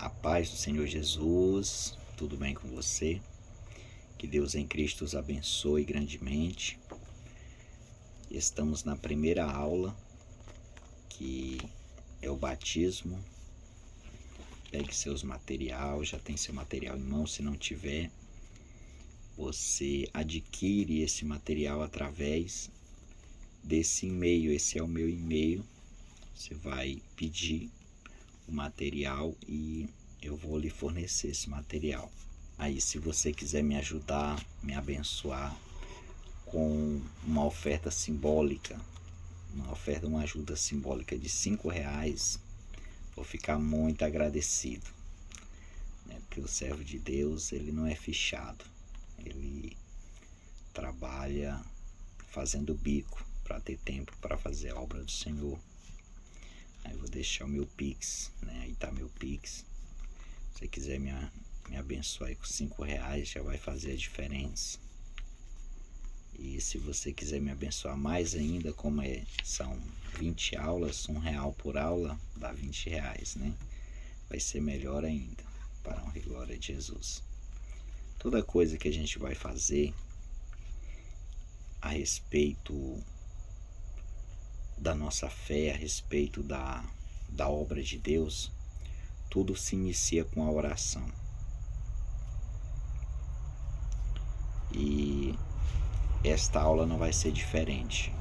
A paz do Senhor Jesus, tudo bem com você? Que Deus em Cristo os abençoe grandemente. Estamos na primeira aula, que é o batismo. Pegue seus materiais, já tem seu material em mão. Se não tiver, você adquire esse material através desse e-mail. Esse é o meu e-mail. Você vai pedir o material e eu vou lhe fornecer esse material. Aí, se você quiser me ajudar, me abençoar com uma oferta simbólica, uma ajuda simbólica de R$5, vou ficar muito agradecido, né? Porque o servo de Deus, ele não é fichado, ele trabalha fazendo bico para ter tempo para fazer a obra do Senhor. Aí eu vou deixar o meu Pix, né? Aí tá meu Pix. Se você quiser me abençoar aí com R$5, já vai fazer a diferença. E se você quiser me abençoar mais ainda, como são 20 aulas, R$1 por aula, dá R$20, né? Vai ser melhor ainda, para a honra e glória de Jesus. Toda coisa que a gente vai fazer a respeito da nossa fé, a respeito da obra de Deus, tudo se inicia com a oração. E esta aula não vai ser diferente.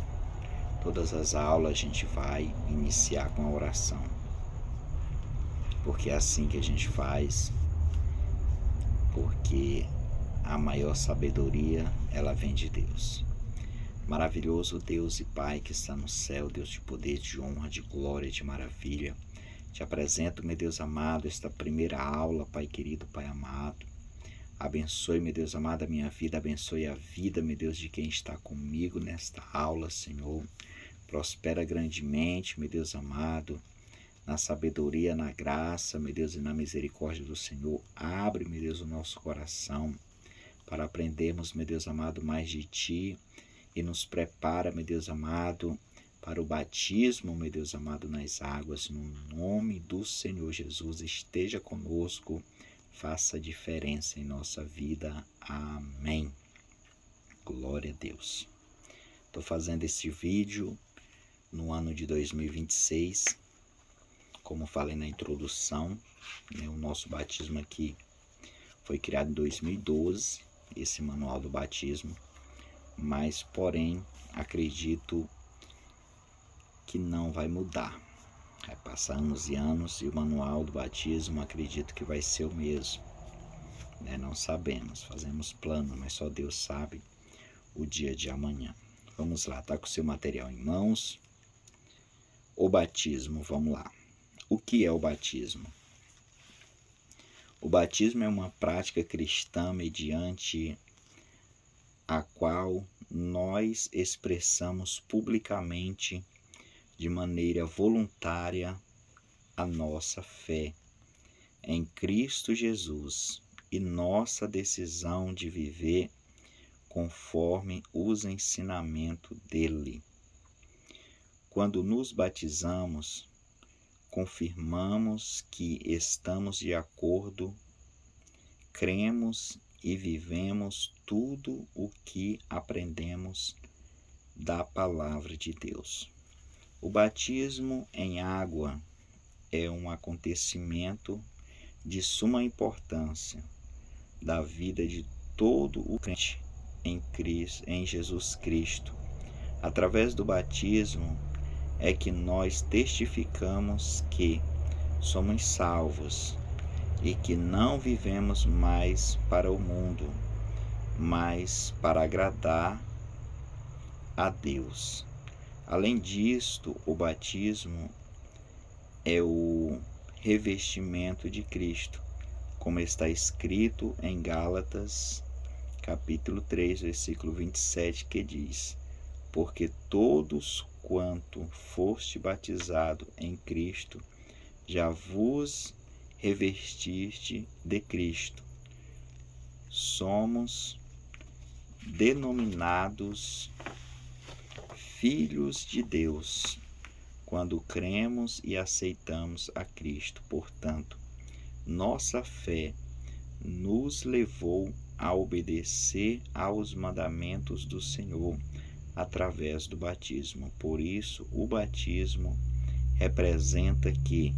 Todas as aulas a gente vai iniciar com a oração, porque é assim que a gente faz, porque a maior sabedoria, ela vem de Deus. Maravilhoso Deus e Pai que está no céu, Deus de poder, de honra, de glória, de maravilha, te apresento, meu Deus amado, esta primeira aula, Pai querido, Pai amado. Abençoe, meu Deus amado, a minha vida, abençoe a vida, meu Deus, de quem está comigo nesta aula, Senhor. Prospera grandemente, meu Deus amado, na sabedoria, na graça, meu Deus, e na misericórdia do Senhor. Abre, meu Deus, o nosso coração para aprendermos, meu Deus amado, mais de Ti, e nos prepara, meu Deus amado, para o batismo, meu Deus amado, nas águas. No nome do Senhor Jesus, esteja conosco, faça diferença em nossa vida. Amém. Glória a Deus. Estou fazendo esse vídeo no ano de 2026, como falei na introdução, né? O nosso batismo aqui foi criado em 2012, esse manual do batismo, mas porém acredito que não vai mudar. Vai passar anos e anos e o manual do batismo acredito que vai ser o mesmo, né? Não sabemos, fazemos plano, mas só Deus sabe o dia de amanhã. Vamos lá, tá com o seu material em mãos. O batismo, vamos lá. O que é o batismo? O batismo é uma prática cristã mediante a qual nós expressamos publicamente, de maneira voluntária, a nossa fé em Cristo Jesus e nossa decisão de viver conforme os ensinamentos dele. Quando nos batizamos, confirmamos que estamos de acordo, cremos e vivemos tudo o que aprendemos da palavra de Deus. O batismo em água é um acontecimento de suma importância da vida de todo o crente em Jesus Cristo. Através do batismo é que nós testificamos que somos salvos e que não vivemos mais para o mundo, mas para agradar a Deus. Além disto, o batismo é o revestimento de Cristo, como está escrito em Gálatas, capítulo 3, versículo 27, que diz: porque todos quanto foste batizado em Cristo, já vos revestiste de Cristo. Somos denominados filhos de Deus quando cremos e aceitamos a Cristo. Portanto, Nossa fé nos levou a obedecer aos mandamentos do Senhor através do batismo. Por isso, o batismo representa que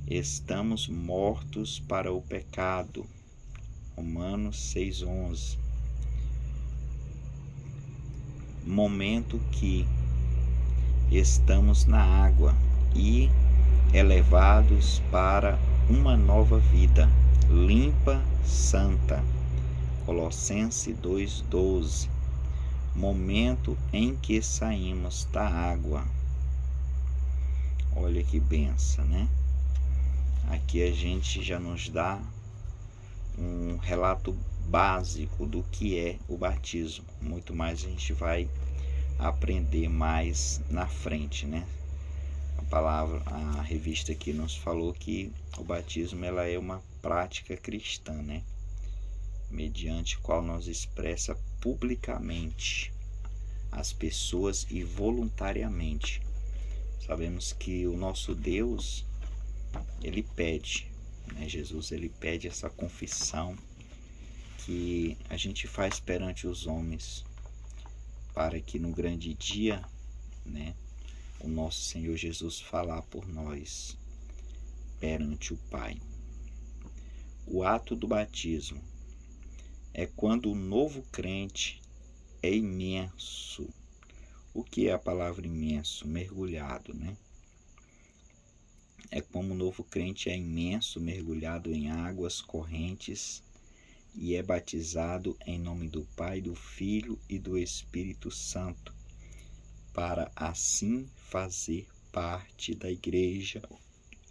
estamos mortos para o pecado. Romanos 6,11. Momento que estamos na água e elevados para uma nova vida, limpa, santa. Colossenses 2,12. Momento em que saímos da água. Olha que benção, né? Aqui a gente já nos dá um relato básico do que é o batismo. Muito mais a gente vai aprender mais na frente, né? A revista aqui nos falou que o batismo ela é uma prática cristã, né? Mediante qual nos expressa publicamente as pessoas e voluntariamente. Sabemos que o nosso Deus, ele pede, né? Jesus, ele pede essa confissão que a gente faz perante os homens, para que no grande dia, né, o nosso Senhor Jesus falar por nós perante o Pai. O ato do batismo é quando o novo crente é imerso. O que é a palavra imerso? Mergulhado, né? É como o novo crente é imerso, mergulhado em águas correntes e é batizado em nome do Pai, do Filho e do Espírito Santo, para assim fazer parte da igreja,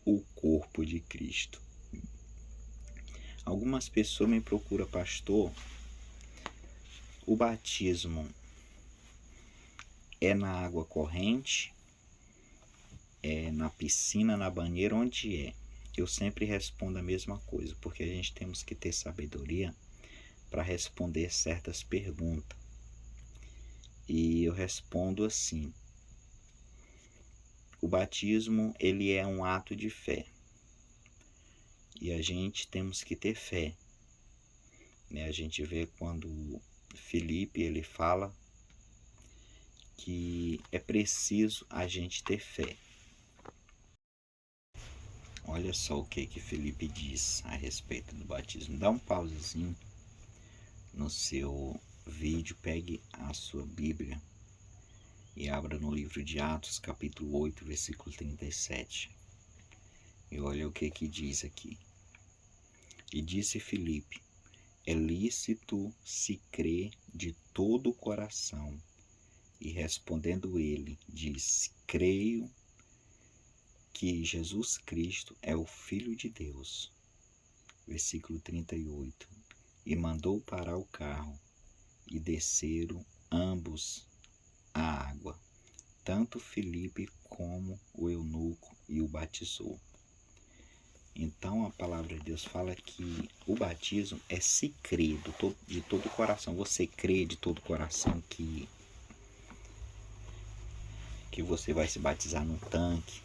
o corpo de Cristo. Algumas pessoas me procuram, pastor, o batismo é na água corrente, é na piscina, na banheira, onde é? Eu sempre respondo a mesma coisa, porque a gente temos que ter sabedoria para responder certas perguntas. E eu respondo assim: o batismo ele é um ato de fé. E a gente temos que ter fé, né? A gente vê quando Filipe ele fala que é preciso a gente ter fé. Olha só o que Filipe diz a respeito do batismo. Dá um pausezinho no seu vídeo, pegue a sua Bíblia e abra no livro de Atos, capítulo 8, versículo 37. E olha o que diz aqui. E disse Filipe: é lícito se crer de todo o coração. E respondendo ele, disse: creio que Jesus Cristo é o Filho de Deus. Versículo 38. E mandou parar o carro, e desceram ambos à água, tanto Filipe como o eunuco, e o batizou. Então a palavra de Deus fala que o batismo é se crer de todo o coração. Você crê de todo o coração que você vai se batizar num tanque,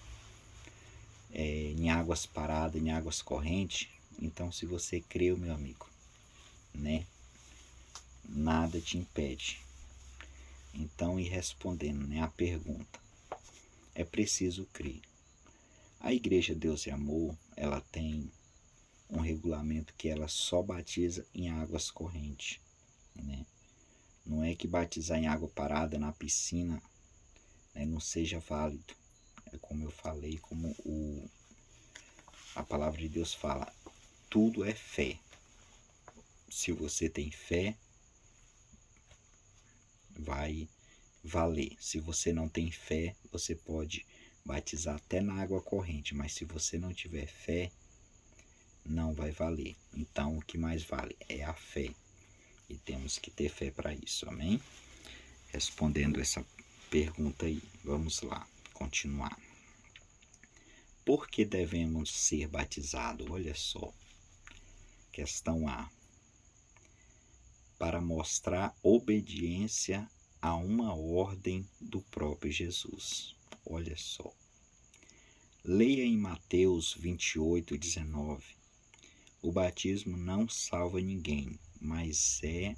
em águas paradas, em águas correntes. Então, se você crê, meu amigo, né, nada te impede. Então, e respondendo, né, a pergunta, é preciso crer. A Igreja Deus e Amor, ela tem um regulamento que ela só batiza em águas correntes, né? Não é que batizar em água parada na piscina, né, não seja válido. É como eu falei, como a palavra de Deus fala, tudo é fé. Se você tem fé, vai valer. Se você não tem fé, você pode batizar até na água corrente, mas se você não tiver fé, não vai valer. Então, o que mais vale é a fé. E temos que ter fé para isso, amém? Respondendo essa pergunta aí, vamos lá, continuar. Por que devemos ser batizados? Olha só, questão A. Para mostrar obediência a uma ordem do próprio Jesus. Olha só. Leia em Mateus 28, 19. O batismo não salva ninguém, mas é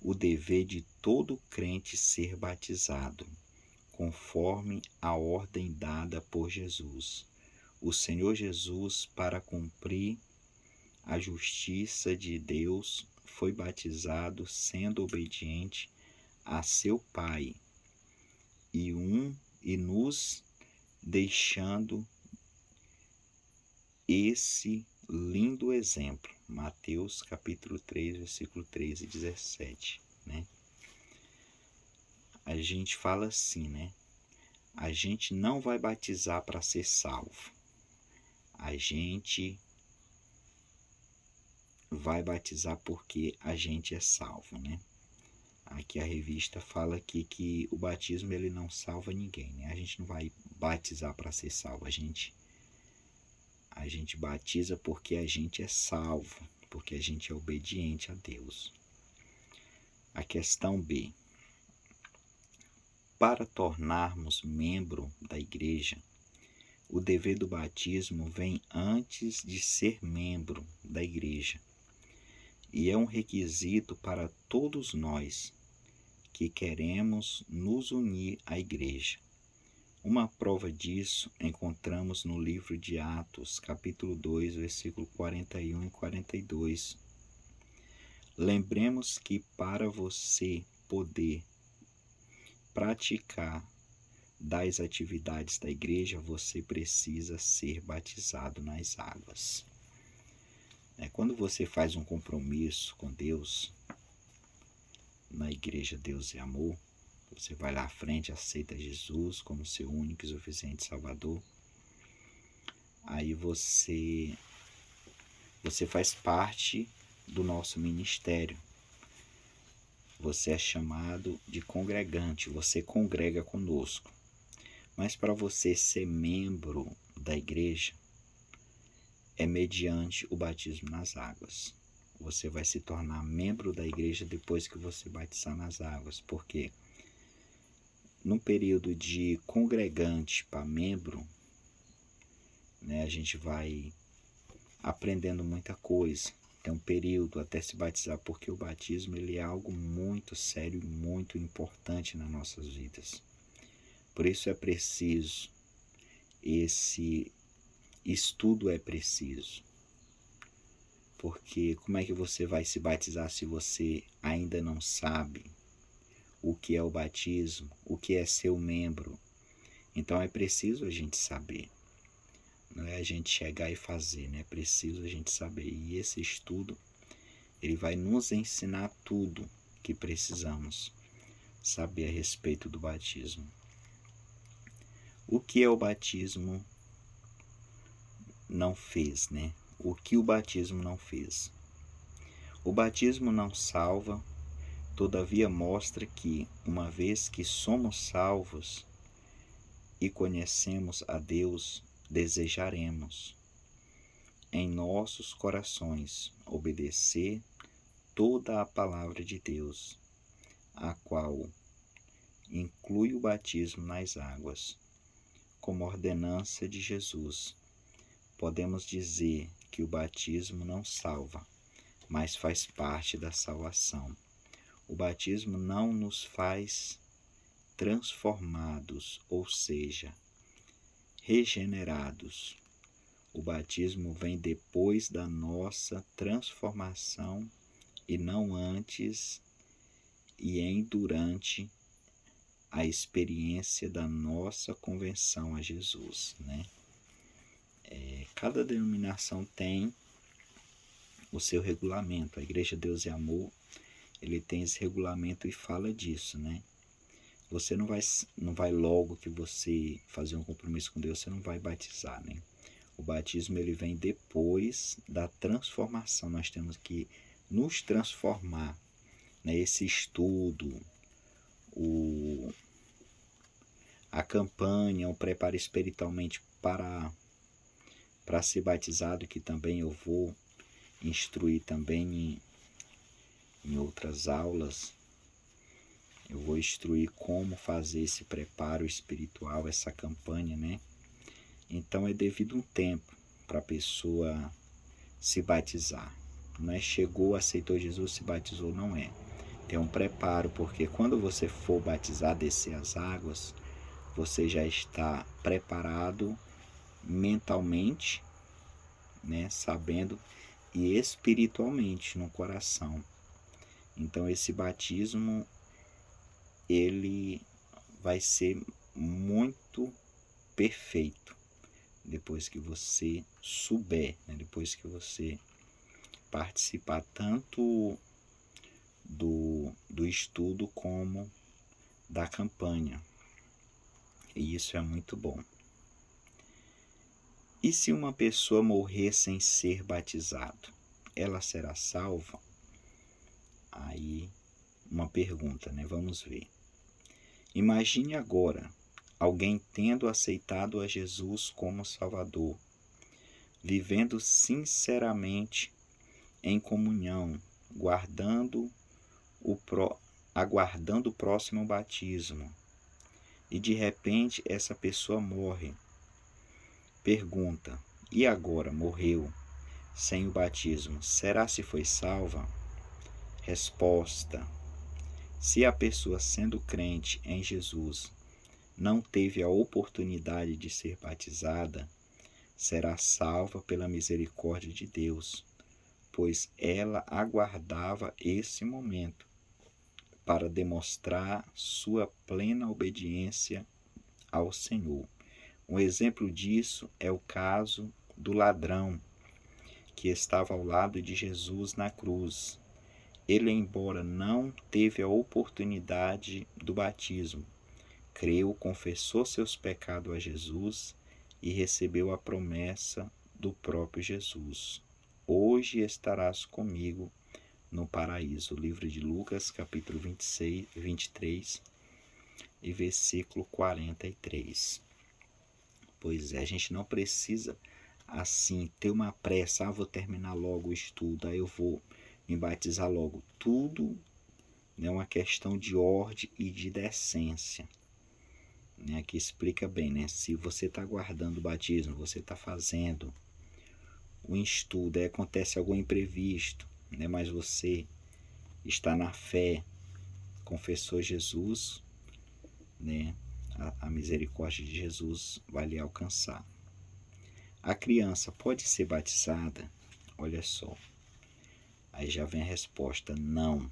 o dever de todo crente ser batizado, conforme a ordem dada por Jesus. O Senhor Jesus, para cumprir a justiça de Deus, foi batizado sendo obediente a seu Pai e nos deixando esse lindo exemplo. Mateus capítulo 3, versículo 13 e 17, né? A gente fala assim, né? A gente não vai batizar para ser salvo. A gente vai batizar porque a gente é salvo, né? Aqui a revista fala aqui que o batismo ele não salva ninguém, né? A gente não vai batizar para ser salvo. A gente batiza porque a gente é salvo, porque a gente é obediente a Deus. A questão B. Para tornarmos membro da igreja, o dever do batismo vem antes de ser membro da igreja. E é um requisito para todos nós que queremos nos unir à igreja. Uma prova disso encontramos no livro de Atos, capítulo 2, versículo 41 e 42. Lembremos que para você poder praticar das atividades da igreja, você precisa ser batizado nas águas. Quando você faz um compromisso com Deus, na igreja Deus é Amor, você vai lá à frente, aceita Jesus como seu único e suficiente Salvador. Aí você faz parte do nosso ministério. Você é chamado de congregante, você congrega conosco. Mas para você ser membro da igreja, é mediante o batismo nas águas. Você vai se tornar membro da igreja depois que você batizar nas águas, porque no período de congregante para membro, né, a gente vai aprendendo muita coisa. Tem um período até se batizar, porque o batismo ele é algo muito sério e muito importante nas nossas vidas. Por isso é preciso, esse estudo é preciso. Porque como é que você vai se batizar se você ainda não sabe o que é o batismo, o que é ser um membro? Então é preciso a gente saber. Não é a gente chegar e fazer, né? É preciso a gente saber. E esse estudo, ele vai nos ensinar tudo que precisamos saber a respeito do batismo. O que é o batismo não fez, né? O que o batismo não fez? O batismo não salva, todavia mostra que, uma vez que somos salvos e conhecemos a Deus, desejaremos em nossos corações obedecer toda a palavra de Deus, a qual inclui o batismo nas águas, como ordenança de Jesus. Podemos dizer que o batismo não salva, mas faz parte da salvação. O batismo não nos faz transformados, ou seja, regenerados. O batismo vem depois da nossa transformação e não antes e durante a experiência da nossa conversão a Jesus, né? Cada denominação tem o seu regulamento. A Igreja Deus é Amor, ele tem esse regulamento e fala disso, né? Você não vai logo que você fazer um compromisso com Deus, você não vai batizar, né? O batismo ele vem depois da transformação. Nós temos que nos transformar, né? Esse estudo, a campanha, o preparo espiritualmente para ser batizado, que também eu vou instruir também em outras aulas. Eu vou instruir como fazer esse preparo espiritual, essa campanha, né? Então é devido um tempo para a pessoa se batizar. Não é chegou, aceitou Jesus, se batizou, não é. Tem um preparo, porque quando você for batizar, descer as águas, você já está preparado mentalmente, né, sabendo, e espiritualmente no coração. Então esse batismo, ele vai ser muito perfeito depois que você souber, né, depois que você participar tanto do estudo como da campanha. E isso é muito bom. E se uma pessoa morrer sem ser batizado, ela será salva? Aí, uma pergunta, né? Vamos ver. Imagine agora alguém tendo aceitado a Jesus como Salvador, vivendo sinceramente em comunhão, aguardando o próximo batismo, e de repente essa pessoa morre. Pergunta: e agora? Morreu sem o batismo, será se foi salva? Resposta: se a pessoa, sendo crente em Jesus, não teve a oportunidade de ser batizada, será salva pela misericórdia de Deus, pois ela aguardava esse momento para demonstrar sua plena obediência ao Senhor. Um exemplo disso é o caso do ladrão que estava ao lado de Jesus na cruz. Ele, embora não teve a oportunidade do batismo, creu, confessou seus pecados a Jesus e recebeu a promessa do próprio Jesus: hoje estarás comigo no paraíso. Livro de Lucas, capítulo 23 e versículo 43. Pois é, a gente não precisa assim ter uma pressa, vou terminar logo o estudo, aí eu vou me batizar logo. Tudo é uma questão de ordem e de decência. Aqui explica bem, né? Se você está aguardando o batismo, você está fazendo um estudo, aí acontece algum imprevisto, né? Mas você está na fé, confessou Jesus, né? A misericórdia de Jesus vai lhe alcançar. A criança pode ser batizada? Olha só. Aí já vem a resposta: não.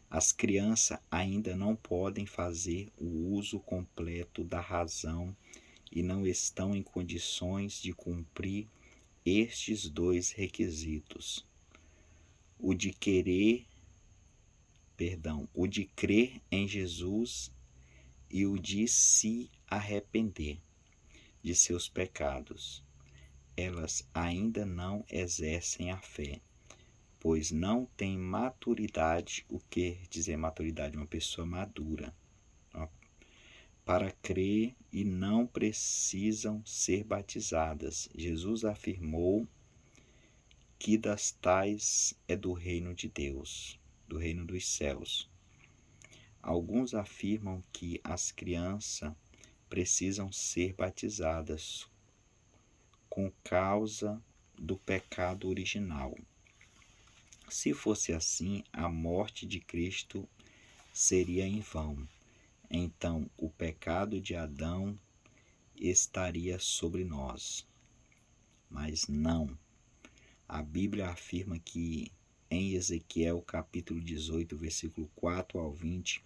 As crianças ainda não podem fazer o uso completo da razão e não estão em condições de cumprir estes dois requisitos: o de crer em Jesus e o de se arrepender de seus pecados. Elas ainda não exercem a fé, pois não têm maturidade. O que dizer maturidade? Uma pessoa madura para crer e não precisam ser batizadas. Jesus afirmou que das tais é do reino de Deus, do reino dos céus. Alguns afirmam que as crianças precisam ser batizadas com causa do pecado original. Se fosse assim, a morte de Cristo seria em vão. Então, o pecado de Adão estaria sobre nós. Mas não. A Bíblia afirma que em Ezequiel capítulo 18, versículo 4 ao 20,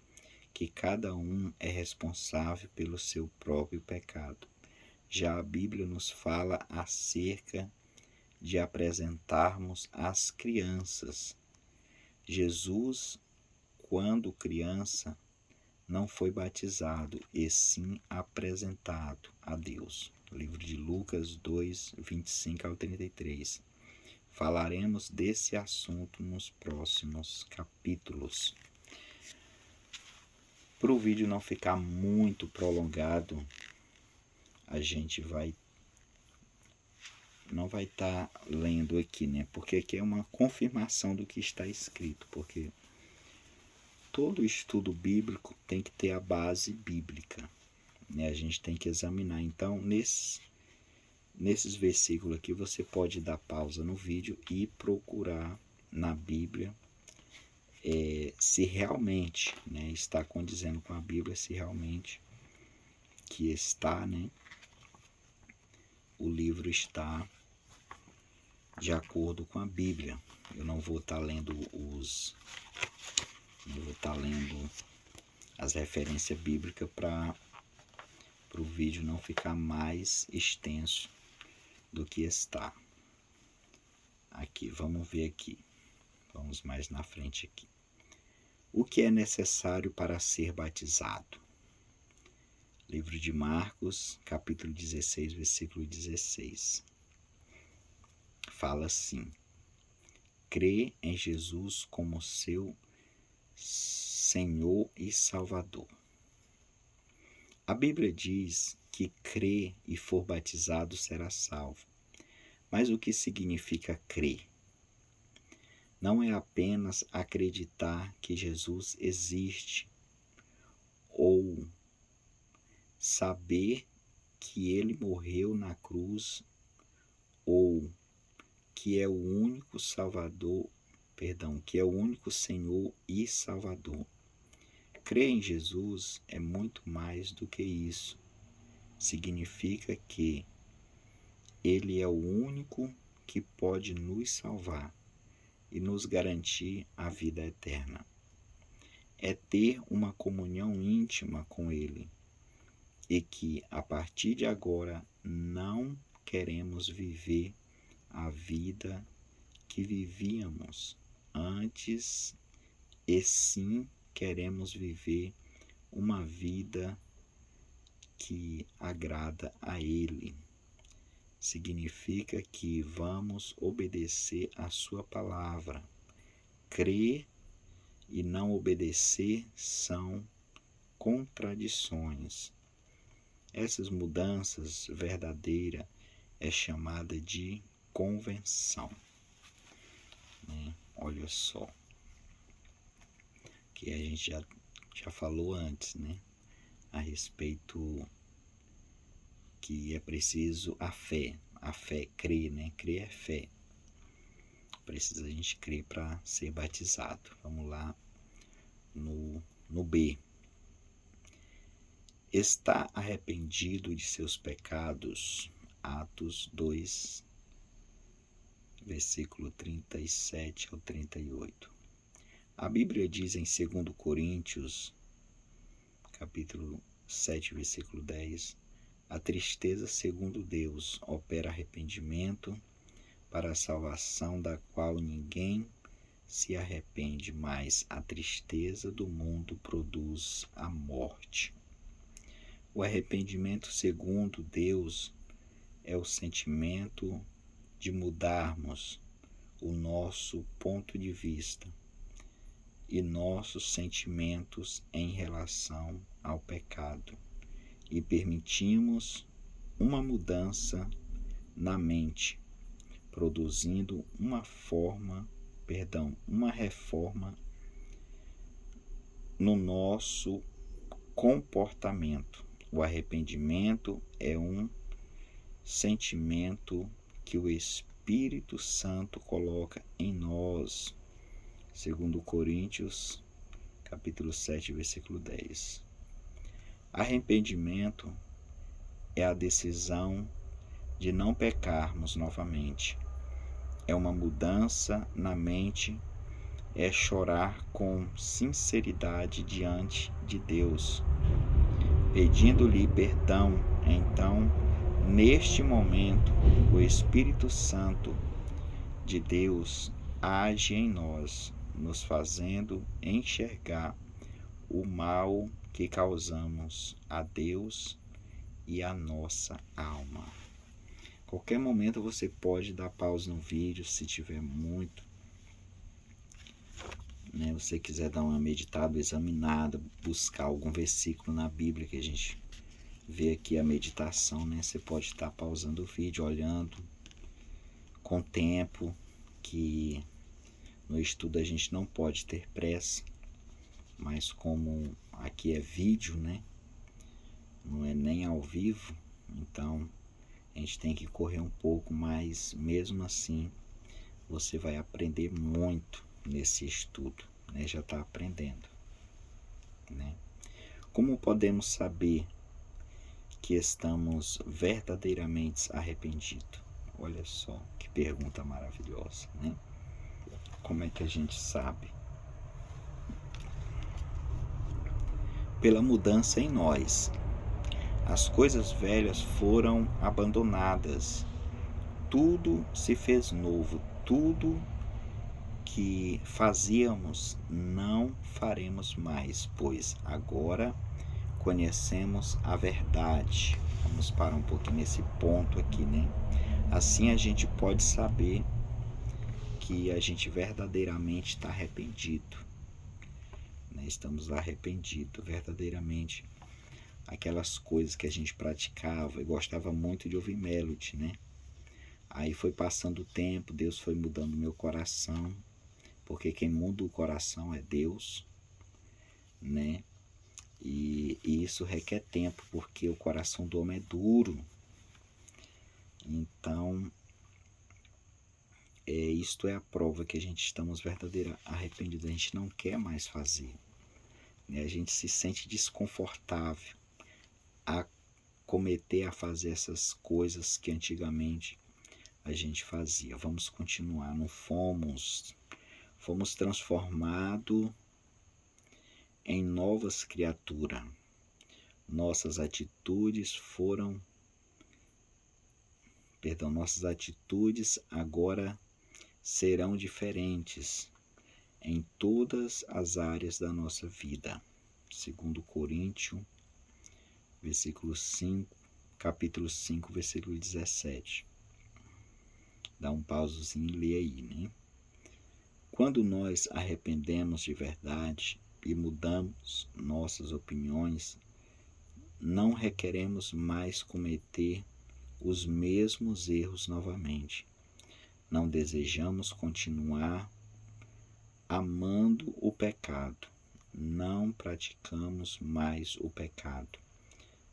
que cada um é responsável pelo seu próprio pecado. Já a Bíblia nos fala acerca de apresentarmos as crianças. Jesus, quando criança, não foi batizado, e sim apresentado a Deus. Livro de Lucas 2, 25 ao 33. Falaremos desse assunto nos próximos capítulos. Para o vídeo não ficar muito prolongado, a gente não vai estar lendo aqui, né? Porque aqui é uma confirmação do que está escrito, porque todo estudo bíblico tem que ter a base bíblica, né? A gente tem que examinar. Então, nesses versículos aqui você pode dar pausa no vídeo e procurar na Bíblia se realmente, né, está condizendo com a Bíblia, se realmente que está, né, o livro está de acordo com a Bíblia. Eu não vou estar lendo as referências bíblicas para o vídeo não ficar mais extenso do que está. Aqui, vamos ver aqui. Vamos mais na frente aqui. O que é necessário para ser batizado? Livro de Marcos, capítulo 16, versículo 16. Fala assim: crê em Jesus como seu Senhor e Salvador. A Bíblia diz que crê e for batizado será salvo. Mas o que significa crer? Não é apenas acreditar que Jesus existe ou saber que ele morreu na cruz ou que é o único Salvador, que é o único Senhor e Salvador. Crer em Jesus é muito mais do que isso. Significa que ele é o único que pode nos salvar e nos garantir a vida eterna. É ter uma comunhão íntima com ele e que, a partir de agora, não queremos viver a vida que vivíamos antes, e sim queremos viver uma vida que agrada a Ele. Significa que vamos obedecer a sua palavra. Crer e não obedecer são contradições. Essas mudanças verdadeiras é chamada de convenção. Né? Olha só, que a gente já falou antes, né? A respeito que é preciso a fé, crer, né? Crer é fé. Precisa a gente crer para ser batizado. Vamos lá no B. Está arrependido de seus pecados. Atos 2, versículo 37 ao 38. A Bíblia diz em 2 Coríntios, capítulo 7, versículo 10, a tristeza segundo Deus opera arrependimento para a salvação da qual ninguém se arrepende, mas a tristeza do mundo produz a morte. O arrependimento segundo Deus é o sentimento de mudarmos o nosso ponto de vista e nossos sentimentos em relação ao pecado e permitimos uma mudança na mente, produzindo uma reforma no nosso comportamento. O arrependimento é um sentimento que o Espírito Santo coloca em nós. 2 Coríntios, capítulo 7, versículo 10. Arrependimento é a decisão de não pecarmos novamente. É uma mudança na mente, é chorar com sinceridade diante de Deus, pedindo-lhe perdão. Então, neste momento, o Espírito Santo de Deus age em nós, nos fazendo enxergar o mal que causamos a Deus e a nossa alma. Qualquer momento você pode dar pausa no vídeo, se tiver muito, né, você quiser dar uma meditada, examinada, buscar algum versículo na Bíblia que a gente vê aqui a meditação, né? Você pode estar pausando o vídeo, olhando com tempo, que no estudo a gente não pode ter pressa, mas como aqui é vídeo, né? Não é nem ao vivo, então a gente gente tem que correr um pouco, mas mesmo assim você vai aprender muito nesse estudo, né? Já está aprendendo, né? Como podemos saber que estamos verdadeiramente arrependidos? Olha só que pergunta maravilhosa, né? Como é que a gente sabe? Pela mudança em nós. As coisas velhas foram abandonadas. Tudo se fez novo. Tudo que fazíamos não faremos mais, pois agora conhecemos a verdade. Vamos parar um pouquinho nesse ponto aqui, né? Assim a gente pode saber que a gente verdadeiramente está arrependido, né? Estamos arrependidos verdadeiramente. Aquelas coisas que a gente praticava, eu gostava muito de ouvir melody, né? Aí foi passando o tempo, Deus foi mudando meu coração, porque quem muda o coração é Deus, né? E isso requer tempo, porque o coração do homem é duro. Então, isto é a prova que a gente estamos verdadeiramente arrependidos. A gente não quer mais fazer, né? A gente se sente desconfortável a fazer essas coisas que antigamente a gente fazia. Vamos continuar. Não fomos transformados em novas criaturas. Nossas atitudes agora serão diferentes em todas as áreas da nossa vida. Segundo Coríntios, capítulo 5, versículo 17. Dá um pausozinho e lê aí, né? Quando nós arrependemos de verdade e mudamos nossas opiniões, não requeremos mais cometer os mesmos erros novamente. Não desejamos continuar amando o pecado. Não praticamos mais o pecado.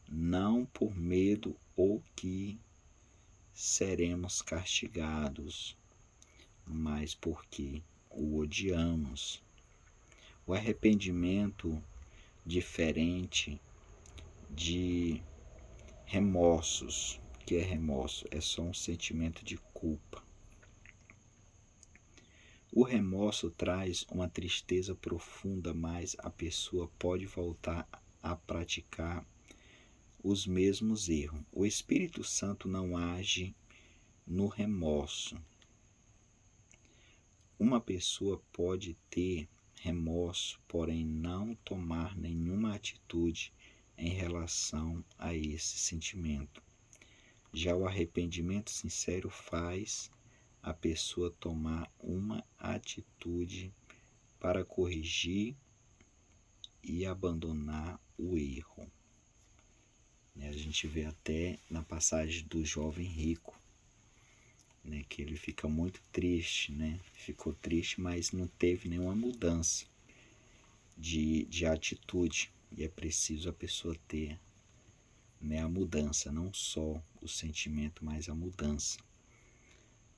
Não por medo ou que seremos castigados, mas porque o odiamos. O arrependimento, diferente de remorsos. O que é remorso? É só um sentimento de culpa. O remorso traz uma tristeza profunda, mas a pessoa pode voltar a praticar os mesmos erros. O Espírito Santo não age no remorso. Uma pessoa pode ter remorso, porém não tomar nenhuma atitude em relação a esse sentimento. Já o arrependimento sincero faz a pessoa tomar uma atitude para corrigir e abandonar o erro. A gente vê até na passagem do jovem rico, né, que ele fica muito triste, né? Ficou triste, mas não teve nenhuma mudança de atitude. E é preciso a pessoa ter, né, a mudança, não só o sentimento, mas a mudança.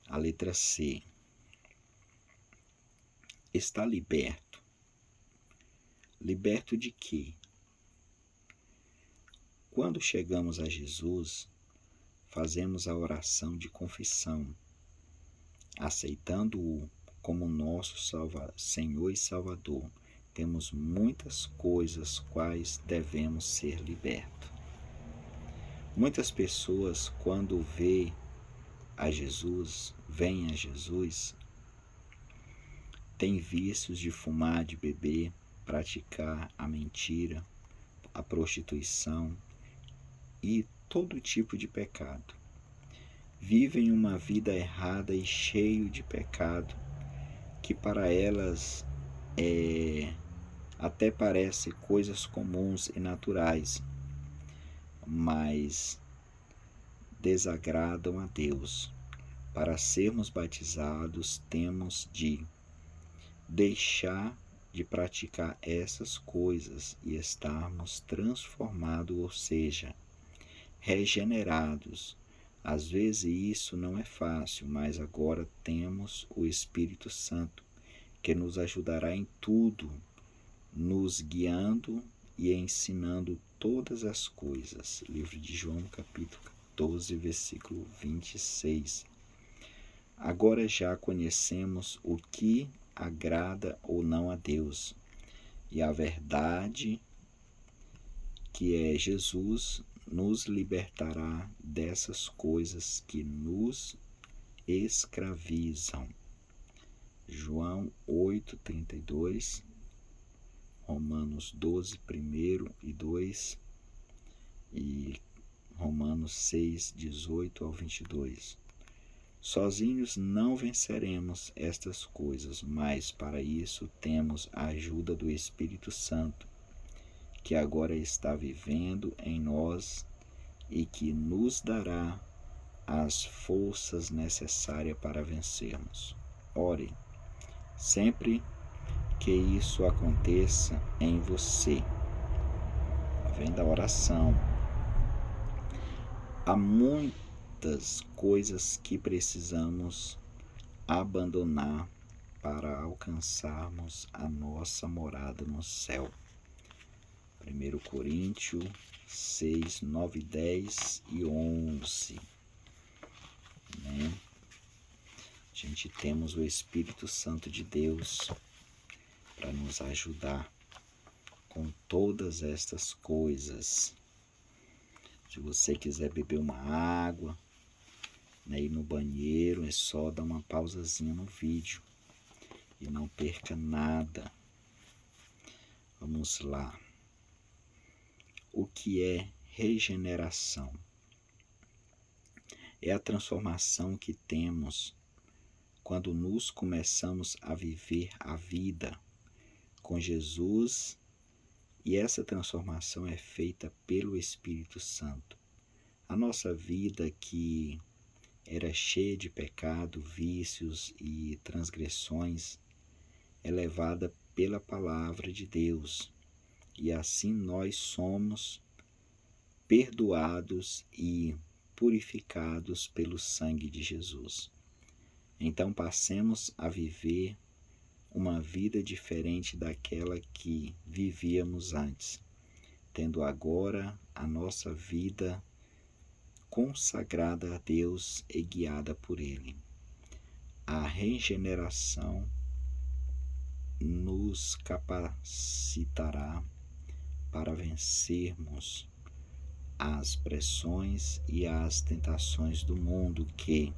A letra C. Está liberto. Liberto de quê? Quando chegamos a Jesus, fazemos a oração de confissão, aceitando-o como nosso Senhor e Salvador. Temos muitas coisas quais devemos ser libertos. Muitas pessoas, quando veem a Jesus, têm vícios de fumar, de beber, praticar a mentira, a prostituição e todo tipo de pecado. Vivem uma vida errada e cheio de pecado, que para elas até parece coisas comuns e naturais, mas desagradam a Deus. Para sermos batizados, temos de deixar de praticar essas coisas e estarmos transformados, ou seja, regenerados. Às vezes isso não é fácil, mas agora temos o Espírito Santo, que nos ajudará em tudo, nos guiando e ensinando todas as coisas. Livro de João, capítulo 14, versículo 26. Agora já conhecemos o que agrada ou não a Deus, e a verdade, que é Jesus, nos libertará dessas coisas que nos escravizam. João 8:32, Romanos 12, 1 e 2 e Romanos 6, 18 ao 22. Sozinhos não venceremos estas coisas, mas para isso temos a ajuda do Espírito Santo, que agora está vivendo em nós e que nos dará as forças necessárias para vencermos. Ore, sempre que isso aconteça em você. Vem da oração. Há muitas coisas que precisamos abandonar para alcançarmos a nossa morada no céu. 1 Coríntios 6, 9, 10 e 11. Né? A gente temos o Espírito Santo de Deus para nos ajudar com todas estas coisas. Se você quiser beber uma água, né, ir no banheiro, é só dar uma pausazinha no vídeo e não perca nada. Vamos lá. O que é regeneração? É a transformação que temos quando nos começamos a viver a vida com Jesus, e essa transformação é feita pelo Espírito Santo. A nossa vida, que era cheia de pecado, vícios e transgressões, é levada pela palavra de Deus, e assim nós somos perdoados e purificados pelo sangue de Jesus. Então passemos a viver uma vida diferente daquela que vivíamos antes, tendo agora a nossa vida consagrada a Deus e guiada por Ele. A regeneração nos capacitará para vencermos as pressões e as tentações do mundo que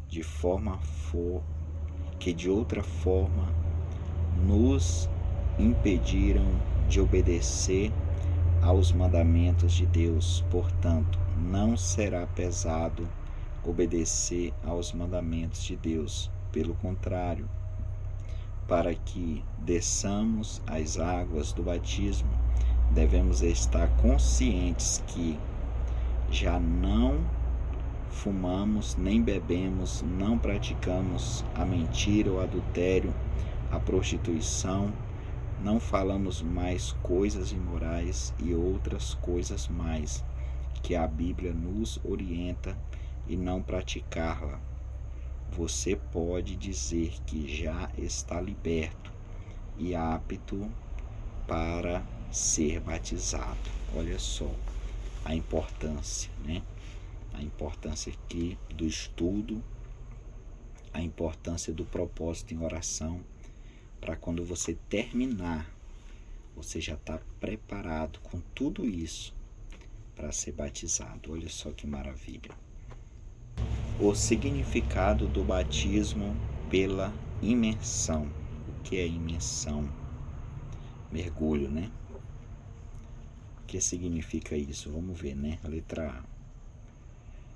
de outra forma nos impediram de obedecer aos mandamentos de Deus. Portanto, não será pesado obedecer aos mandamentos de Deus. Pelo contrário, para que desçamos as águas do batismo, devemos estar conscientes que já não fumamos, nem bebemos, não praticamos a mentira, o adultério, a prostituição, não falamos mais coisas imorais e outras coisas mais, que a Bíblia nos orienta e não praticá-la. Você pode dizer que já está liberto e apto para ser batizado. Olha só a importância, né? A importância aqui do estudo, a importância do propósito em oração, para quando você terminar, você já está preparado com tudo isso para ser batizado. Olha só que maravilha. O significado do batismo pela imersão. O que é imersão? Mergulho, né? O que significa isso? Vamos ver, né? A letra A.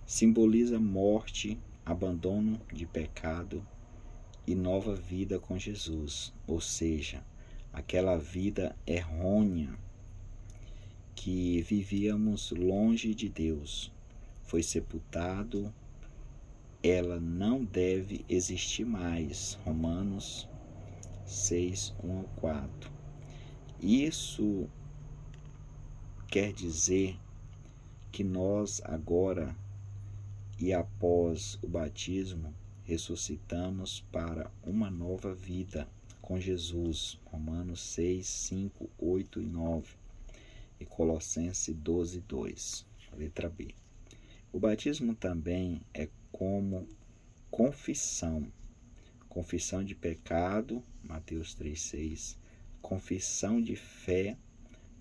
Simboliza morte, abandono de pecado e nova vida com Jesus, ou seja, aquela vida errônea que vivíamos longe de Deus foi sepultado, ela não deve existir mais. Romanos 6, 1 ao 4. Isso quer dizer que nós agora e após o batismo, ressuscitamos para uma nova vida com Jesus. Romanos 6, 5, 8 e 9 e Colossenses 12, 2. Letra B. O batismo também é como confissão. Confissão de pecado, Mateus 3, 6. Confissão de fé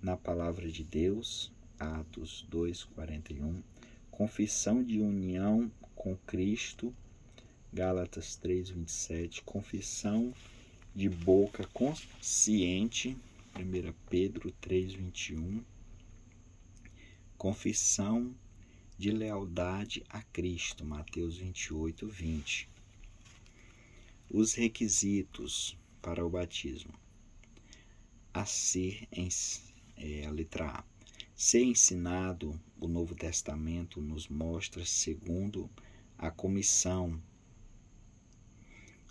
na palavra de Deus, Atos 2, 41. Confissão de união com Cristo, Gálatas 3, 27. Confissão de boca consciente, 1 Pedro 3, 21. Confissão de lealdade a Cristo, Mateus 28, 20. Os requisitos para o batismo. A letra A. Ser ensinado, o Novo Testamento nos mostra segundo a comissão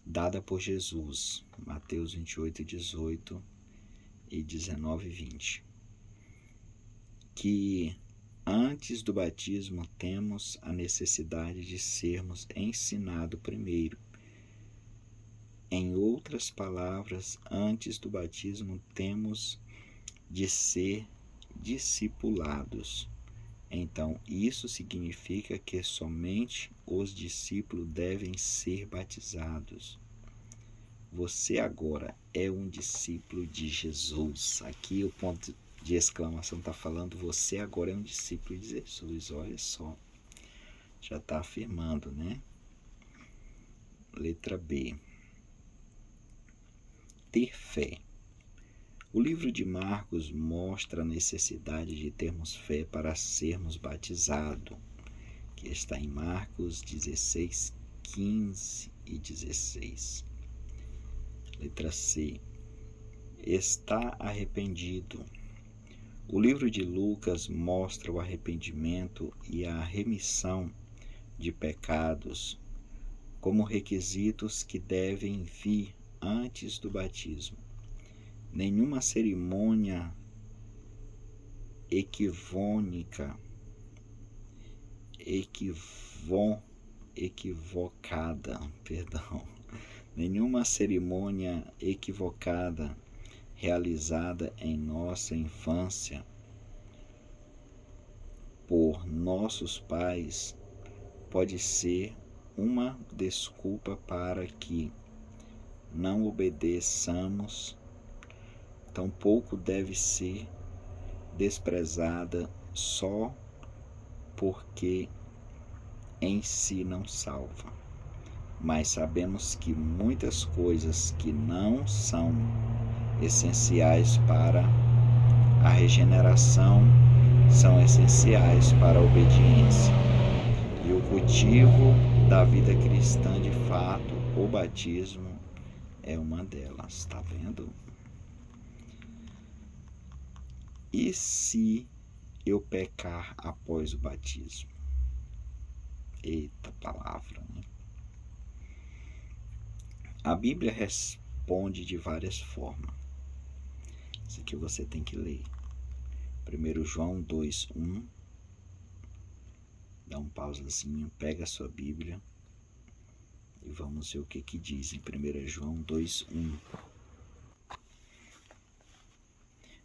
dada por Jesus, Mateus 28, 18 e 19, 20. Que antes do batismo temos a necessidade de sermos ensinados primeiro. Em outras palavras, antes do batismo temos de ser discipulados. Então, isso significa que somente os discípulos devem ser batizados. Você agora é um discípulo de Jesus. Aqui o ponto de exclamação está falando, você agora é um discípulo de Jesus. Olha só, já está afirmando, né? Letra B. Ter fé. O livro de Marcos mostra a necessidade de termos fé para sermos batizados, que está em Marcos 16, 15 e 16. Letra C. Está arrependido. O livro de Lucas mostra o arrependimento e a remissão de pecados como requisitos que devem vir antes do batismo. Nenhuma cerimônia equivocada, nenhuma cerimônia equivocada realizada em nossa infância por nossos pais pode ser uma desculpa para que não obedeçamos. Tampouco deve ser desprezada só porque em si não salva. Mas sabemos que muitas coisas que não são essenciais para a regeneração são essenciais para a obediência. E o cultivo da vida cristã, de fato, o batismo é uma delas, está vendo? E se eu pecar após o batismo? Eita palavra, né? A Bíblia responde de várias formas. Isso aqui você tem que ler. 1 João 2, 1. Dá um pausazinho, pega a sua Bíblia e vamos ver o que diz em 1 João 2, 1.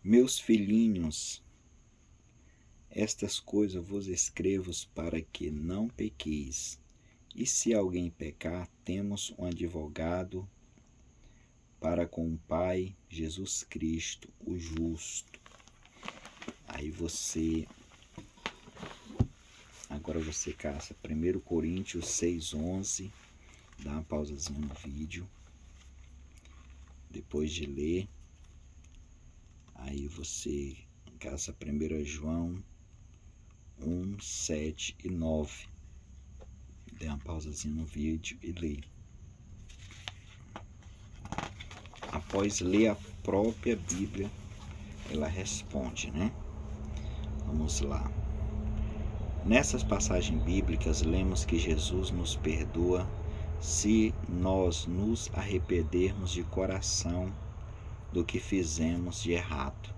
Meus filhinhos, estas coisas vos escrevo para que não pequeis. E se alguém pecar, temos um advogado para com o Pai, Jesus Cristo, o justo. Aí agora você caça 1 Coríntios 6, 11. Dá uma pausazinha no vídeo. Depois de ler, aí você caça 1 João 1, 7 e 9. Dê uma pausazinha no vídeo e lê. Após ler a própria Bíblia, ela responde, né? Vamos lá. Nessas passagens bíblicas, lemos que Jesus nos perdoa se nós nos arrependermos de coração do que fizemos de errado.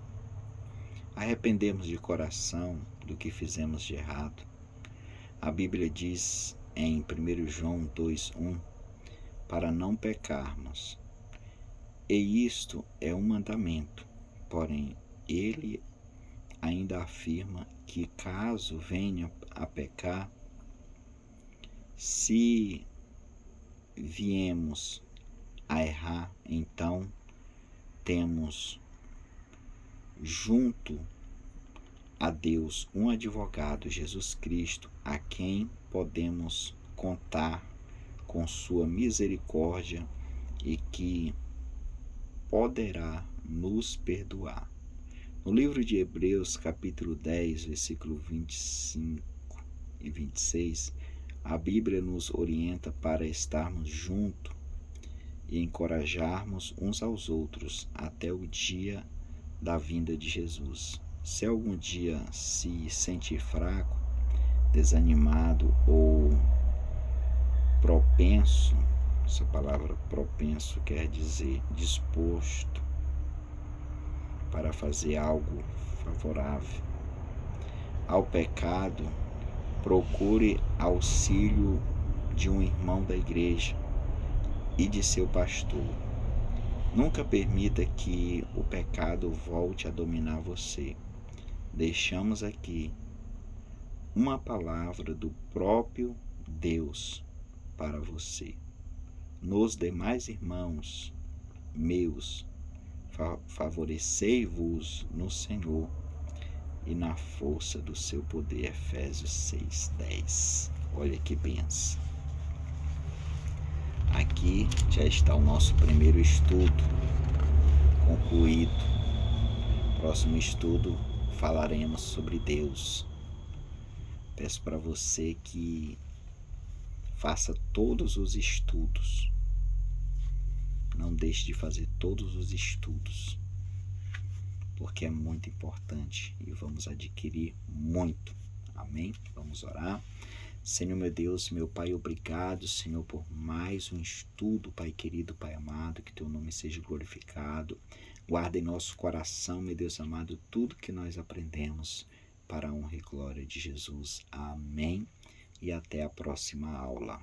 Arrependermos de coração do que fizemos de errado A Bíblia diz em 1 João 2:1, para não pecarmos. E isto é um mandamento, porém ele ainda afirma que caso venha a pecar, se viemos a errar, então temos junto a Deus um advogado, Jesus Cristo, a quem podemos contar com sua misericórdia e que poderá nos perdoar. No livro de Hebreus, capítulo 10, versículo 25 e 26, a Bíblia nos orienta para estarmos juntos e encorajarmos uns aos outros até o dia da vinda de Jesus. Se algum dia se sentir fraco, desanimado ou propenso, essa palavra propenso quer dizer disposto para fazer algo favorável ao pecado, procure auxílio de um irmão da igreja e de seu pastor. Nunca permita que o pecado volte a dominar você. Deixamos aqui uma palavra do próprio Deus para você. Nos demais irmãos meus, favorecei-vos no Senhor e na força do seu poder. Efésios 6:10. Olha que bênção. Aqui já está o nosso primeiro estudo concluído. Próximo estudo falaremos sobre Deus. Peço para você que faça todos os estudos. Não deixe de fazer todos os estudos, porque é muito importante e vamos adquirir muito. Amém? Vamos orar. Senhor meu Deus, meu Pai, obrigado, Senhor, por mais um estudo, Pai querido, Pai amado, que Teu nome seja glorificado. Guarda em nosso coração, meu Deus amado, tudo que nós aprendemos para a honra e glória de Jesus. Amém. E até a próxima aula.